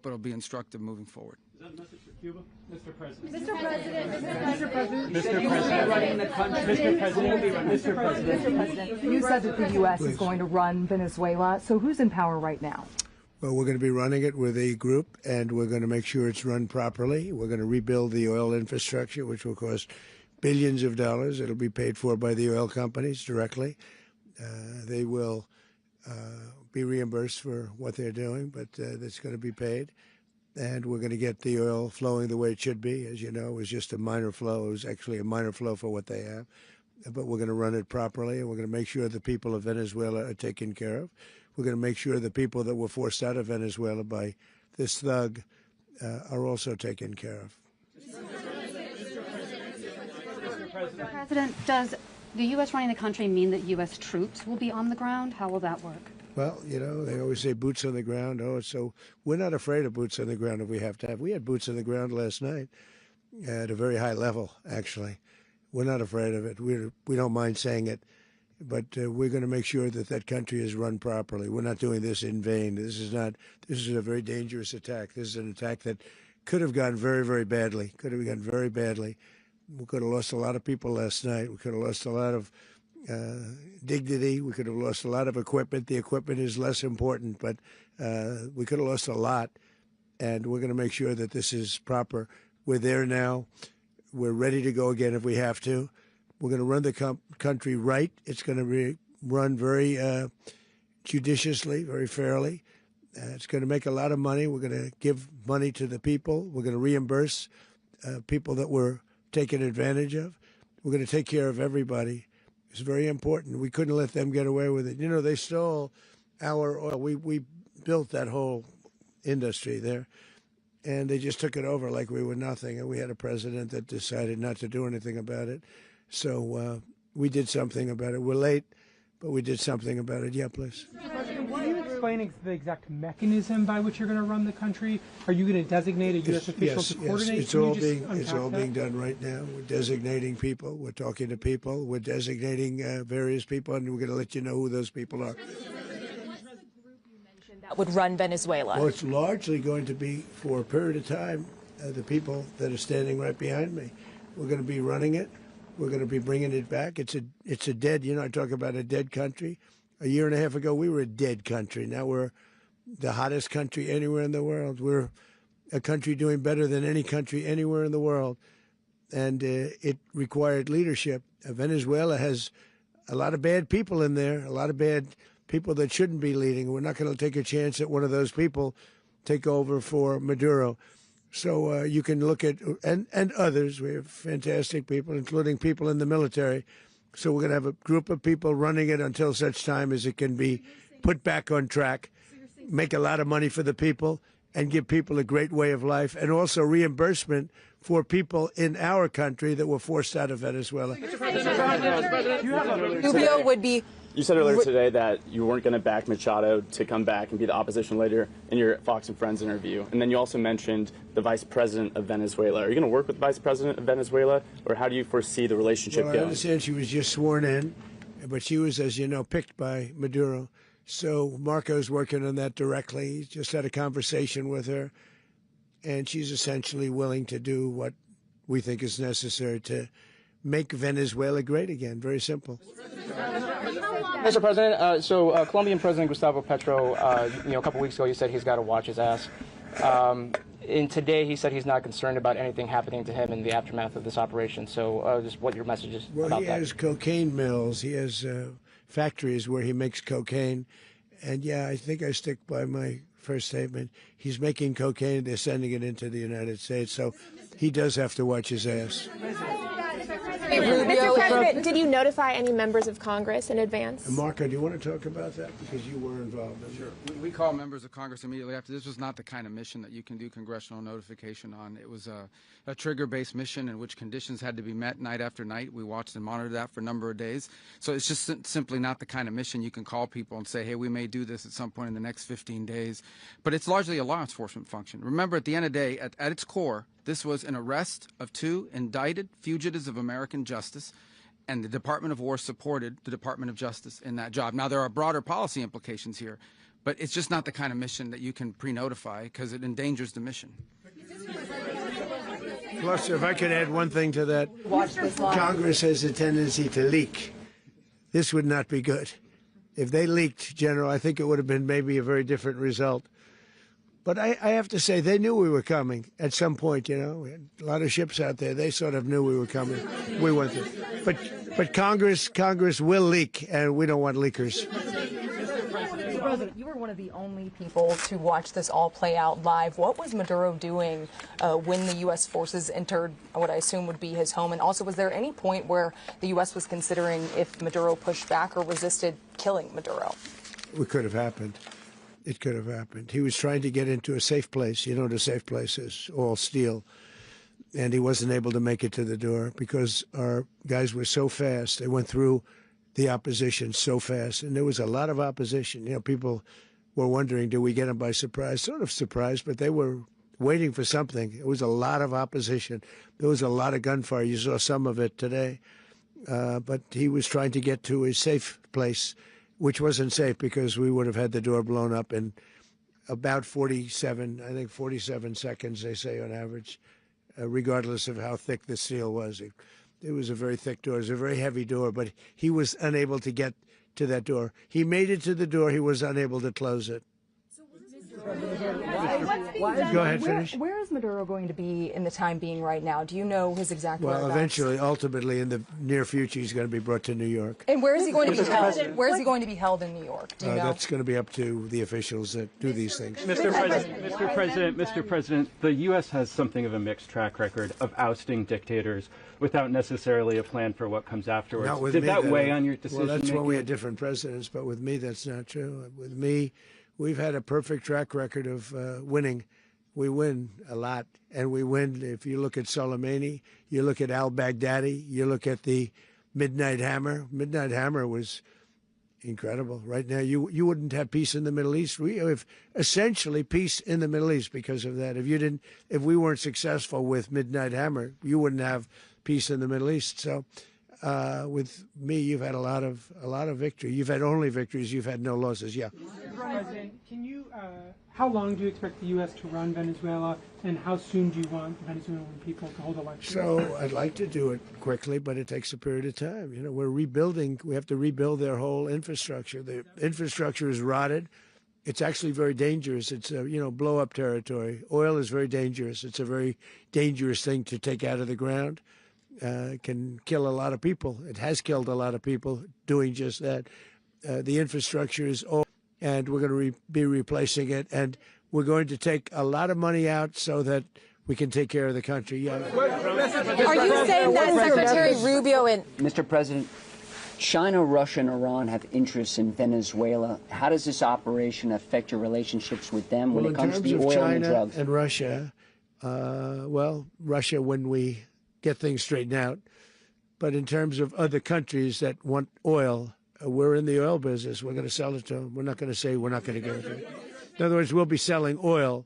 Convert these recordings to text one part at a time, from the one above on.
but it'll be instructive moving forward. Is that a message for Cuba? Mr. President. Mr. President. Mr. President. Mr. President. You said that the U.S. is going to run Venezuela. So who's in power right now? Well, we're going to be running it with a group, and we're going to make sure it's run properly. We're going to rebuild the oil infrastructure, which will cost billions of dollars. It'll be paid for by the oil companies directly. They will be reimbursed for what they're doing, but that's going to be paid. And we're going to get the oil flowing the way it should be. As you know, it was just a minor flow. It was actually a minor flow for what they have. But we're going to run it properly, and we're going to make sure the people of Venezuela are taken care of. We're going to make sure the people that were forced out of Venezuela by this thug are also taken care of. Mr. President, does the U.S. running the country mean that U.S. troops will be on the ground? How will that work? Well, you know, they always say boots on the ground. Oh, so we're not afraid of boots on the ground if we have to have. We had boots on the ground last night at a very high level, actually. We're not afraid of it. We don't mind saying it. But we're going to make sure that that country is run properly. We're not doing this in vain. This is a very dangerous attack. This is an attack that could have gone very, very badly. Could have gone very badly. We could have lost a lot of people last night. We could have lost a lot of dignity. We could have lost a lot of equipment. The equipment is less important, but we could have lost a lot. And we're going to make sure that this is proper. We're there now. We're ready to go again if we have to. We're going to run the country right. It's going to be run very judiciously, very fairly. It's going to make a lot of money. We're going to give money to the people. We're going to reimburse people that were taken advantage of. We're going to take care of everybody. It's very important. We couldn't let them get away with it. You know, they stole our oil. We built that whole industry there, and they just took it over like we were nothing. And we had a president that decided not to do anything about it. So we did something about it. We're late, but we did something about it. Yeah, please. Are you explaining the exact mechanism by which you're going to run the country? Are you going to designate a U.S. official to coordinate? Yes, it's all being done right now. We're designating people. We're talking to people. We're designating various people, and we're going to let you know who those people are. That would run Venezuela? Well, it's largely going to be, for a period of time, the people that are standing right behind me. We're going to be running it. We're going to be bringing it back. It's a dead, you know, I talk about a dead country. A year and a half ago, we were a dead country. Now we're the hottest country anywhere in the world. We're a country doing better than any country anywhere in the world. And it required leadership. Venezuela has a lot of bad people in there, a lot of bad people that shouldn't be leading. We're not going to take a chance that one of those people take over for Maduro. So you can look at, and others, we have fantastic people, including people in the military. So we're going to have a group of people running it until such time as it can be put back on track, make a lot of money for the people, and give people a great way of life, and also reimbursement for people in our country that were forced out of Venezuela. Rubio would be... You said earlier today that you weren't going to back Machado to come back and be the opposition leader in your Fox and Friends interview. And then you also mentioned the vice president of Venezuela. Are you going to work with the vice president of Venezuela, or how do you foresee the relationship going? I understand she was just sworn in, but she was, as you know, picked by Maduro. So Marco's working on that directly. He just had a conversation with her, and she's essentially willing to do what we think is necessary to make Venezuela great again. Very simple. Mr. President, Colombian President Gustavo Petro, a couple weeks ago, he said he's got to watch his ass. And today he said he's not concerned about anything happening to him in the aftermath of this operation. So just what your message is about that. Well, he has cocaine mills. He has factories where he makes cocaine. And, yeah, I think I stick by my first statement. He's making cocaine. They're sending it into the United States. So he does have to watch his ass. Mr. President, did you notify any members of Congress in advance? Marco, do you want to talk about that? Because you were involved in it. Sure. We call members of Congress immediately after. This was not the kind of mission that you can do congressional notification on. It was a trigger-based mission in which conditions had to be met night after night. We watched and monitored that for a number of days. So it's just simply not the kind of mission you can call people and say, hey, we may do this at some point in the next 15 days. But it's largely a law enforcement function. Remember, at the end of the day, at its core, this was an arrest of 2 indicted fugitives of American justice, and the Department of War supported the Department of Justice in that job. Now, there are broader policy implications here, but it's just not the kind of mission that you can pre-notify because it endangers the mission. Plus, if I could add one thing to that, Congress has a tendency to leak. This would not be good. If they leaked, General, I think it would have been maybe a very different result. But I have to say, they knew we were coming at some point, you know. We had a lot of ships out there. They sort of knew we were coming. We went there. But Congress will leak, and we don't want leakers. Mr. President, you were one of the only people to watch this all play out live. What was Maduro doing when the U.S. forces entered what I assume would be his home? And also, was there any point where the U.S. was considering if Maduro pushed back or resisted killing Maduro? It could have happened. It could have happened. He was trying to get into a safe place. You know, the safe place is all steel. And he wasn't able to make it to the door because our guys were so fast. They went through the opposition so fast. And there was a lot of opposition. You know, people were wondering, do we get them by surprise? Sort of surprised, but they were waiting for something. It was a lot of opposition. There was a lot of gunfire. You saw some of it today. But he was trying to get to a safe place, which wasn't safe because we would have had the door blown up in about 47 seconds, they say on average, regardless of how thick the steel was. It was a very thick door. It was a very heavy door, but he was unable to get to that door. He made it to the door. He was unable to close it. Go ahead, finish. Where is Maduro going to be in the time being right now? Do you know his exact whereabouts? Well, eventually, ultimately, in the near future, he's going to be brought to New York. And where is he going to be held? Where is he going to be held in New York? Do you know? That's going to be up to the officials that do these things. Mr. President, the U.S. has something of a mixed track record of ousting dictators without necessarily a plan for what comes afterwards. Not with Did me, that weigh on your decision? Well, that's when we had different presidents, but with me, that's not true. With me, we've had a perfect track record of winning. We win a lot, and we win. If you look at Soleimani, you look at al-Baghdadi, you look at the Midnight Hammer. Midnight Hammer was incredible. Right now, you wouldn't have peace in the Middle East. We have essentially peace in the Middle East because of that. If we weren't successful with Midnight Hammer, you wouldn't have peace in the Middle East. So, with me, you've had a lot of victory. You've had only victories. You've had no losses. Yeah. President, how long do you expect the U.S. to run Venezuela, and how soon do you want Venezuelan people to hold elections? So I'd like to do it quickly, but it takes a period of time. You know, we're rebuilding. We have to rebuild their whole infrastructure. The infrastructure is rotted. It's actually very dangerous. It's blow-up territory. Oil is very dangerous. It's a very dangerous thing to take out of the ground. It can kill a lot of people. It has killed a lot of people doing just that. The infrastructure is old, and we're going to be replacing it, and we're going to take a lot of money out so that we can take care of the country. Yeah. Are you saying that Secretary Rubio and... Mr. President, China, Russia, and Iran have interests in Venezuela. How does this operation affect your relationships with them when it comes to the oil and the drugs? In terms of China and Russia, Russia, when we get things straightened out. But in terms of other countries that want oil, we're in the oil business. We're going to sell it to them. We're not going to say we're not going to give it to them. In other words, we'll be selling oil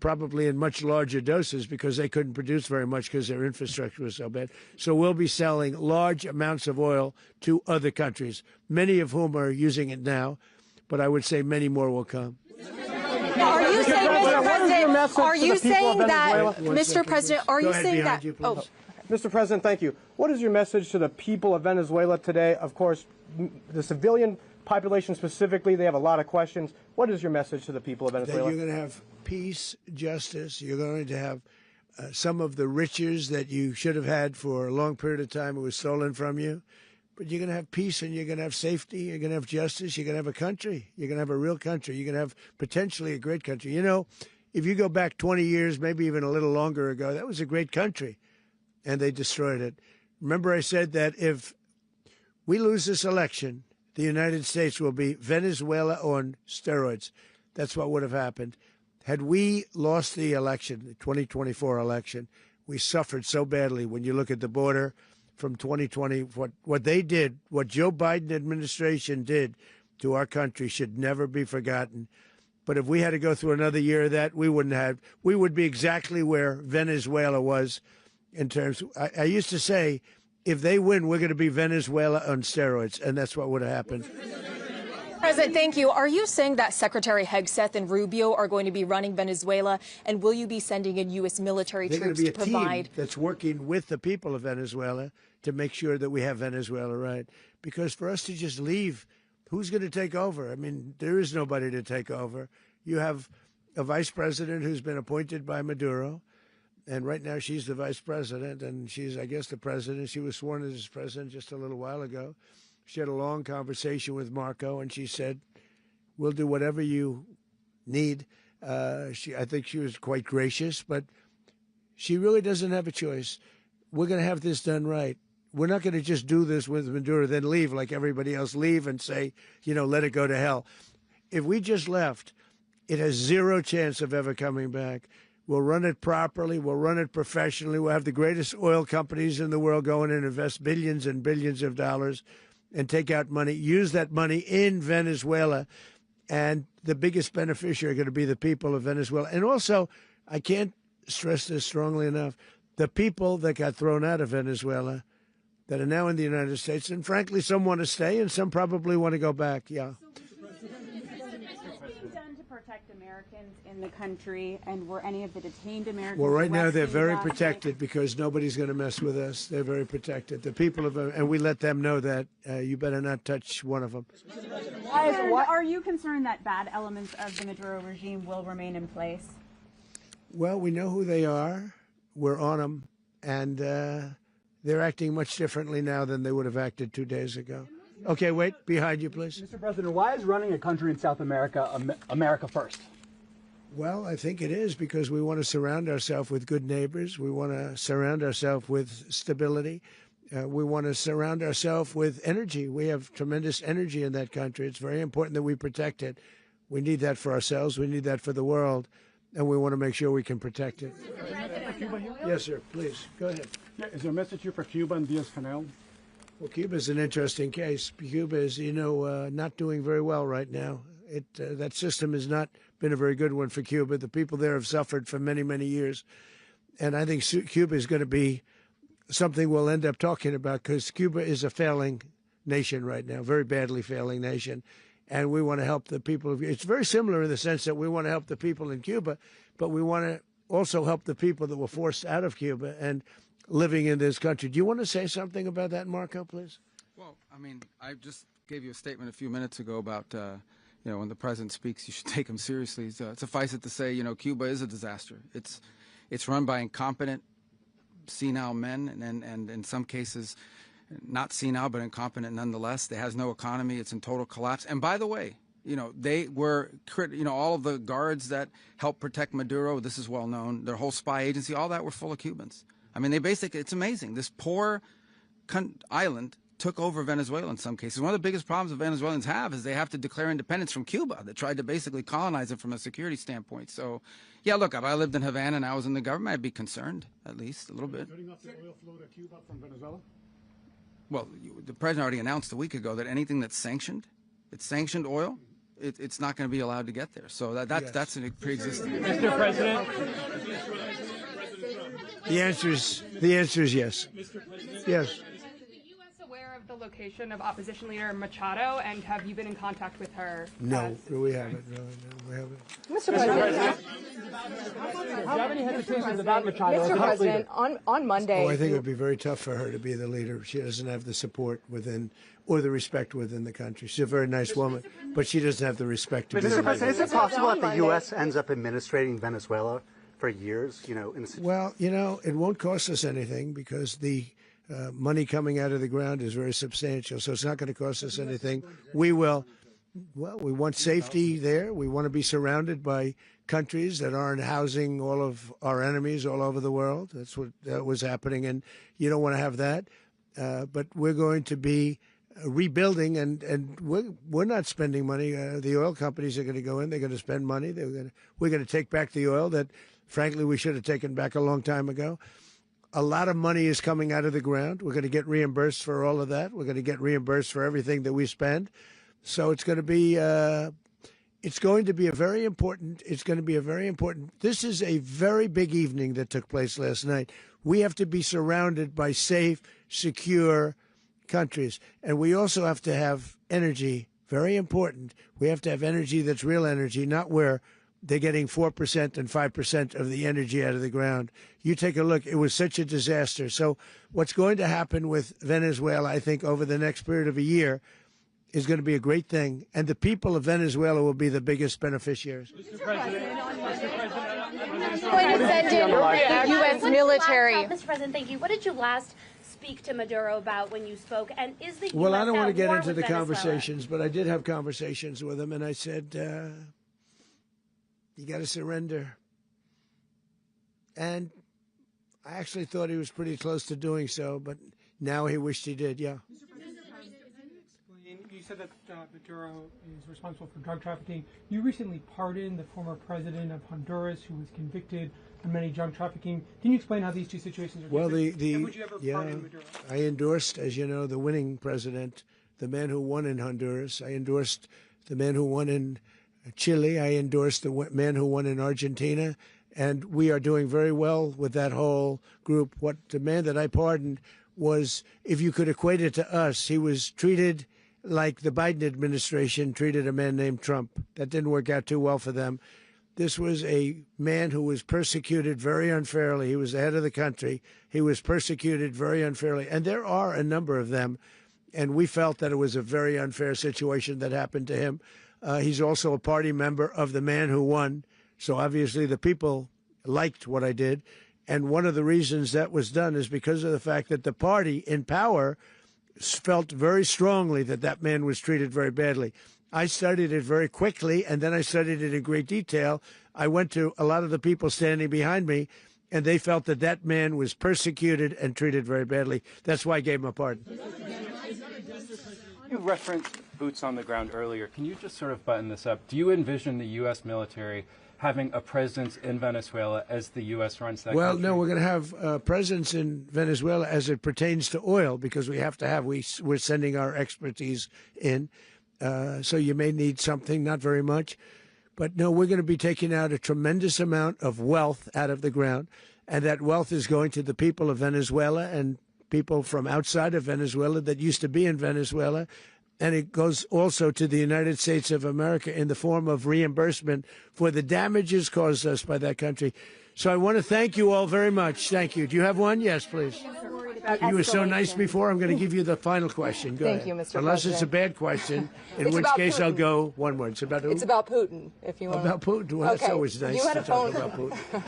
probably in much larger doses because they couldn't produce very much because their infrastructure was so bad. So we'll be selling large amounts of oil to other countries, many of whom are using it now, but I would say many more will come. Now, are you saying, Mr. President, are you saying that, Mr. President, are you saying that? Mr. President, thank you. What is your message to the people of Venezuela today? Of course, the civilian population specifically, they have a lot of questions. What is your message to the people of Venezuela? That you're going to have peace, justice. You're going to have some of the riches that you should have had for a long period of time. It was stolen from you. But you're going to have peace, and you're going to have safety. You're going to have justice. You're going to have a country. You're going to have a real country. You're going to have potentially a great country. You know, if you go back 20 years, maybe even a little longer ago, that was a great country, and they destroyed it. Remember I said that if we lose this election, the United States will be Venezuela on steroids. That's what would have happened. Had we lost the election, the 2024 election, we suffered so badly. When you look at the border from 2020, what they did, what Joe Biden administration did to our country should never be forgotten. But if we had to go through another year of that, we would be exactly where Venezuela was in terms. I used to say, if they win, we're going to be Venezuela on steroids, and that's what would have happened. President, thank you. Are you saying that Secretary Hegseth and Rubio are going to be running Venezuela, and will you be sending in U.S. military They're troops going to to be a provide? team that's working with the people of Venezuela to make sure that we have Venezuela right. Because for us to just leave, who's going to take over? I mean, there is nobody to take over. You have a vice president who's been appointed by Maduro, and right now she's the vice president, and she's, I guess, the president. She was sworn as president just a little while ago. She had a long conversation with Marco, and she said, we'll do whatever you need. I think she was quite gracious, but she really doesn't have a choice. We're going to have this done right. We're not going to just do this with Maduro, then leave like everybody else, leave and say, let it go to hell. If we just left, it has zero chance of ever coming back. We'll run it properly. We'll run it professionally. We'll have the greatest oil companies in the world go in and invest billions and billions of dollars and take out money, use that money in Venezuela. And the biggest beneficiary are going to be the people of Venezuela. And also, I can't stress this strongly enough, the people that got thrown out of Venezuela that are now in the United States, and frankly, some want to stay and some probably want to go back, yeah. Protect Americans in the country, and were any of the detained Americans Well, right now they're arrested very last night? protected because nobody's going to mess with us. They're very protected. The people of, and we let them know that you better not touch one of them. Are you concerned that bad elements of the Maduro regime will remain in place? Well, we know who they are. We're on them, and they're acting much differently now than they would have acted 2 days ago. Okay, wait, behind you, please. Mr. President, why is running a country in South America America first? Well, I think it is because we want to surround ourselves with good neighbors. We want to surround ourselves with stability. We want to surround ourselves with energy. We have tremendous energy in that country. It's very important that we protect it. We need that for ourselves. We need that for the world. And we want to make sure we can protect it. Yes, sir. Please, go ahead. Yeah, is there a message here for Cuba and Diaz-Canel? Well, Cuba is an interesting case. Cuba is, not doing very well right now. That system has not been a very good one for Cuba. The people there have suffered for many, many years. And I think Cuba is going to be something we'll end up talking about because Cuba is a failing nation right now, very badly failing nation. And we want to help the people. It's very similar in the sense that we want to help the people in Cuba, but we want to also help the people that were forced out of Cuba and living in this country. Do you want to say something about that, Marco, please? Well, I mean, I just gave you a statement a few minutes ago about, when the president speaks, you should take him seriously. Suffice it to say, Cuba is a disaster. It's run by incompetent, senile men, and in some cases, not senile, but incompetent nonetheless. It has no economy. It's in total collapse. And by the way, they were, all of the guards that helped protect Maduro, this is well known, their whole spy agency, all that were full of Cubans. I mean, it's amazing. This poor island took over Venezuela in some cases. One of the biggest problems the Venezuelans have is they have to declare independence from Cuba. They tried to basically colonize it from a security standpoint. So, yeah, look, if I lived in Havana and I was in the government, I'd be concerned, at least a little bit. Cutting off the oil flow to Cuba from Venezuela? Well, the president already announced a week ago that anything that's sanctioned, oil, it's not going to be allowed to get there. So that's a pre-existing. Mr. President. The answer is yes. Is Yes. the U.S. aware of the location of opposition leader Machado, and have you been in contact with her? No, we haven't. No, we haven't. Mr. President. Do you have any hesitations about Machado? Mr. President, on Monday. Oh, I think it would be very tough for her to be the leader. She doesn't have the support within or the respect within the country. She's a very nice woman, but she doesn't have the respect to be the leader. Mr. President, is it possible that the U.S. ends up administrating Venezuela for years? Well, it won't cost us anything because the money coming out of the ground is very substantial. So it's not going to cost us anything. We want safety there. We want to be surrounded by countries that aren't housing all of our enemies all over the world. That's what was happening, and you don't want to have that. But we're going to be rebuilding, and we're not spending money. The oil companies are going to go in. They're going to spend money. We're going to take back the oil that, frankly, we should have taken back a long time ago. A lot of money is coming out of the ground. We're going to get reimbursed for all of that. We're going to get reimbursed for everything that we spend. So it's going to be a very important. This is a very big evening that took place last night. We have to be surrounded by safe, secure countries, and we also have to have energy Very important. We have to have energy that's real energy, not where they're getting 4% and 5% of the energy out of the ground. You take a look. It was such a disaster. So what's going to happen with Venezuela, I think, over the next period of a year is going to be a great thing. And the people of Venezuela will be the biggest beneficiaries. Mr. U.S. military. Mr. President, thank you. What did you last speak to Maduro about when you spoke? And is the U.S. Well, I don't want to get at war into with the Venezuela? conversations, but I did have conversations with him, and I said, you got to surrender. And I actually thought he was pretty close to doing so, but now he wished he did, yeah. You said that Maduro is responsible for drug trafficking. You recently pardoned the former president of Honduras who was convicted of many drug trafficking. Can you explain how these two situations are different? Well, and would you ever pardon Maduro? I endorsed, as you know, the winning president, the man who won in Honduras. I endorsed the man who won in Chile. I endorsed the man who won in Argentina. And we are doing very well with that whole group. What the man that I pardoned was, if you could equate it to us, he was treated like the Biden administration treated a man named Trump. That didn't work out too well for them. This was a man who was persecuted very unfairly. He was the head of the country. He was persecuted very unfairly. And there are a number of them. And we felt that it was a very unfair situation that happened to him. He's also a party member of the man who won. So obviously the people liked what I did. And one of the reasons that was done is because of the fact that the party in power felt very strongly that that man was treated very badly. I studied it very quickly, and then I studied it in great detail. I went to a lot of the people standing behind me, and they felt that that man was persecuted and treated very badly. That's why I gave him a pardon. You referenced boots on the ground earlier. Can you just sort of button this up? Do you envision the U.S. military having a presence in Venezuela as the U.S. runs that country? No, we're going to have a presence in Venezuela as it pertains to oil, because we have to have, we're sending our expertise in. So you may need something, not very much. But no, we're going to be taking out a tremendous amount of wealth out of the ground. And that wealth is going to the people of Venezuela and people from outside of Venezuela that used to be in Venezuela. And it goes also to the United States of America in the form of reimbursement for the damages caused us by that country. So I want to thank you all very much. Thank you. Do you have one? Yes, please. You were so nice before. I'm going to give you the final question. Go ahead. Thank you, Mr. Unless President. it's a bad question, in which case I'll go one word. It's about who? It's about Putin, if you want. About Putin. Well, okay. That's always nice You had to a talk phone. about Putin.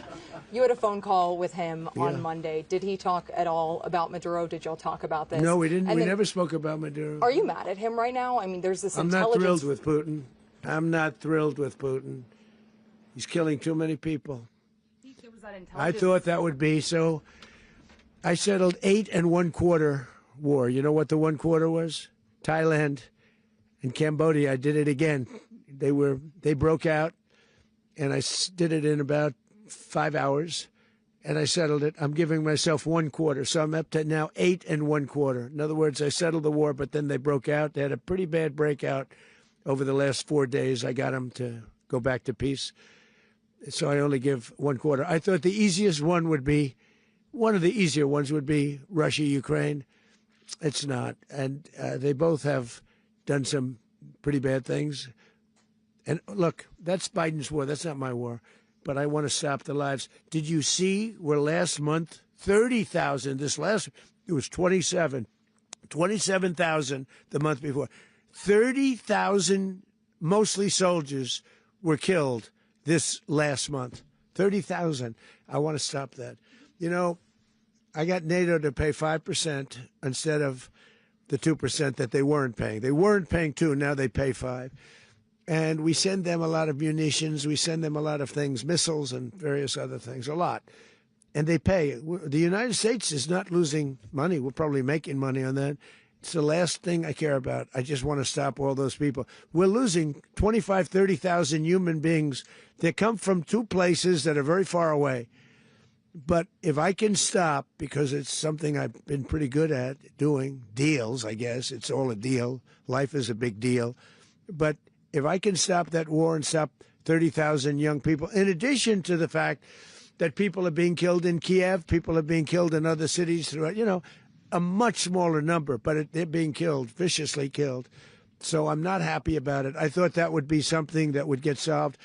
You had a phone call with him Yeah. on Monday. Did he talk at all about Maduro? Did y'all talk about this? No, we didn't. And We then, never spoke about Maduro. Are you mad at him right now? I mean, there's this I'm not intelligence. thrilled with Putin. I'm not thrilled with Putin. He's killing too many people. I thought that would be so. I settled 8 1/4 war. You know what the 1/4 was? Thailand and Cambodia. I did it again. They broke out, and I did it in about 5 hours, and I settled it. I'm giving myself 1/4, so I'm up to now 8 1/4. In other words, I settled the war, but then they broke out. They had a pretty bad breakout over the last 4 days. I got them to go back to peace. So I only give 1/4. I thought the easiest one would be, one of the easier ones would be Russia, Ukraine. It's not. And they both have done some pretty bad things. And look, that's Biden's war. That's not my war. But I want to stop the lives. Did you see where last month, 30,000, it was 27,000 the month before. 30,000, mostly soldiers, were killed this last month. 30,000. I want to stop that. You know, I got NATO to pay 5% instead of the 2% that they weren't paying. They weren't paying 2, now they pay 5. And we send them a lot of munitions. We send them a lot of things, missiles and various other things, a lot. And they pay. The United States is not losing money. We're probably making money on that. It's the last thing I care about. I just want to stop all those people. We're losing 25, 30,000 human beings that come from 2 places that are very far away. But if I can stop, because it's something I've been pretty good at doing, deals, I guess. It's all a deal. Life is a big deal. But if I can stop that war and stop 30,000 young people, in addition to the fact that people are being killed in Kiev, people are being killed in other cities throughout, a much smaller number, but they're being killed, viciously killed. So I'm not happy about it. I thought that would be something that would get solved.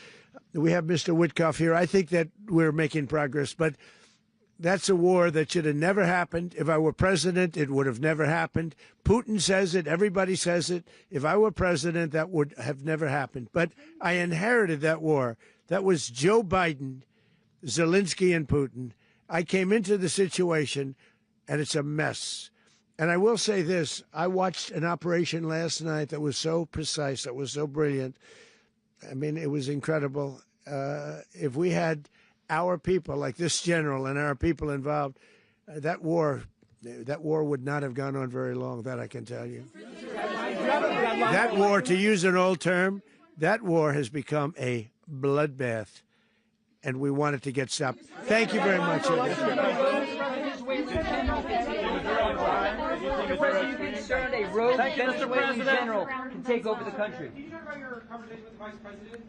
We have Mr. Witkoff here. I think that we're making progress, but that's a war that should have never happened. If I were president, it would have never happened. Putin says it. Everybody says it. If I were president, that would have never happened. But I inherited that war. That was Joe Biden, Zelensky, and Putin. I came into the situation, and it's a mess. And I will say this. I watched an operation last night that was so precise, that was so brilliant. I mean, it was incredible. If we had our people, like this general and our people involved, that war would not have gone on very long, that I can tell you. That war, to use an old term, that war has become a bloodbath, and we want it to get stopped. Thank you very much. Are you concerned a rogue Venezuelan general can take over the country? Can you talk about your conversation with the Vice President?